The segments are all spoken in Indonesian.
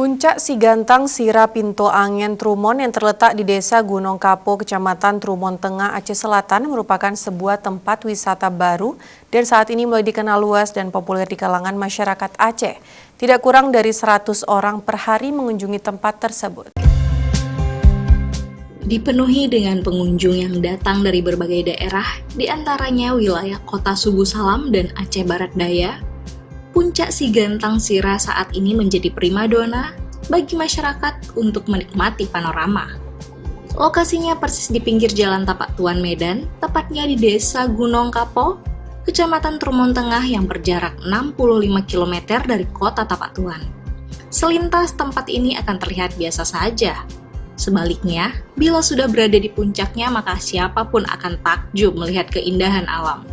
Puncak Sigantang Sira Pinto Angin Trumon yang terletak di Desa Gunung Kapo, Kecamatan Trumon Tengah, Aceh Selatan merupakan sebuah tempat wisata baru dan saat ini mulai dikenal luas dan populer di kalangan masyarakat Aceh. Tidak kurang dari 100 orang per hari mengunjungi tempat tersebut. Dipenuhi dengan pengunjung yang datang dari berbagai daerah, di antaranya wilayah Kota Sugu Salam dan Aceh Barat Daya. Puncak Sigantang Sira saat ini menjadi primadona bagi masyarakat untuk menikmati panorama. Lokasinya persis di pinggir Jalan Tapak Tuan Medan, tepatnya di Desa Gunung Kapo, Kecamatan Trumon Tengah yang berjarak 65 km dari Kota Tapak Tuan. Selintas tempat ini akan terlihat biasa saja. Sebaliknya, bila sudah berada di puncaknya maka siapapun akan takjub melihat keindahan alam.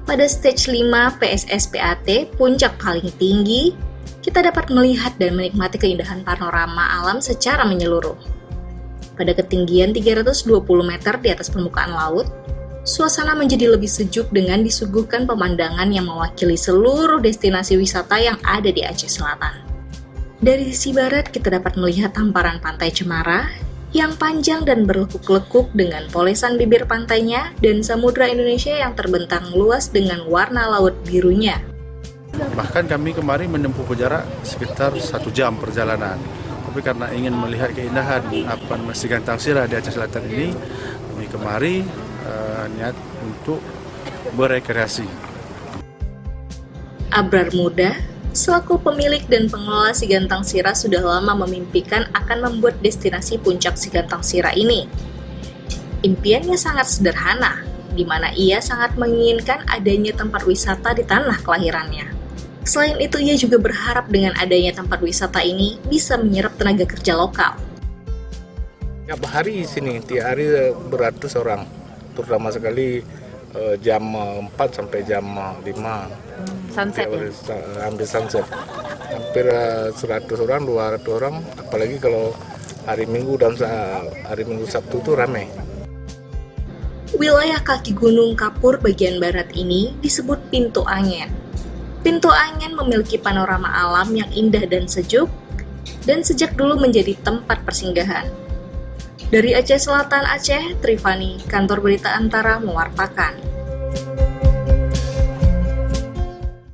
Pada stage 5 PSSPAT, puncak paling tinggi, kita dapat melihat dan menikmati keindahan panorama alam secara menyeluruh. Pada ketinggian 320 meter di atas permukaan laut, suasana menjadi lebih sejuk dengan disuguhkan pemandangan yang mewakili seluruh destinasi wisata yang ada di Aceh Selatan. Dari sisi barat, kita dapat melihat hamparan Pantai Cemara yang panjang dan berlekuk-lekuk dengan polesan bibir pantainya dan samudra Indonesia yang terbentang luas dengan warna laut birunya. Bahkan kami kemarin menempuh jarak sekitar 1 jam perjalanan. Tapi karena ingin melihat keindahan Sigantang Sira di Aceh Selatan ini, kami kemari niat untuk berekreasi. Abrar Muda, selaku pemilik dan pengelola Sigantang Sira sudah lama memimpikan akan membuat destinasi puncak Sigantang Sira ini. Impiannya sangat sederhana, di mana ia sangat menginginkan adanya tempat wisata di tanah kelahirannya. Selain itu, ia juga berharap dengan adanya tempat wisata ini bisa menyerap tenaga kerja lokal. Tiap hari di sini, tiap hari beratus orang, terutama sekali jam 4 sampai jam 5. Sunset ya? Hampir sunset. Hampir 100 orang, 200 orang, apalagi kalau hari Minggu dan hari Minggu Sabtu itu ramai. Wilayah kaki Gunung Kapur bagian barat ini disebut Pintu Angin. Pintu Angin memiliki panorama alam yang indah dan sejuk, dan sejak dulu menjadi tempat persinggahan. Dari Aceh Selatan, Aceh, Trifani, Kantor Berita Antara mewartakan.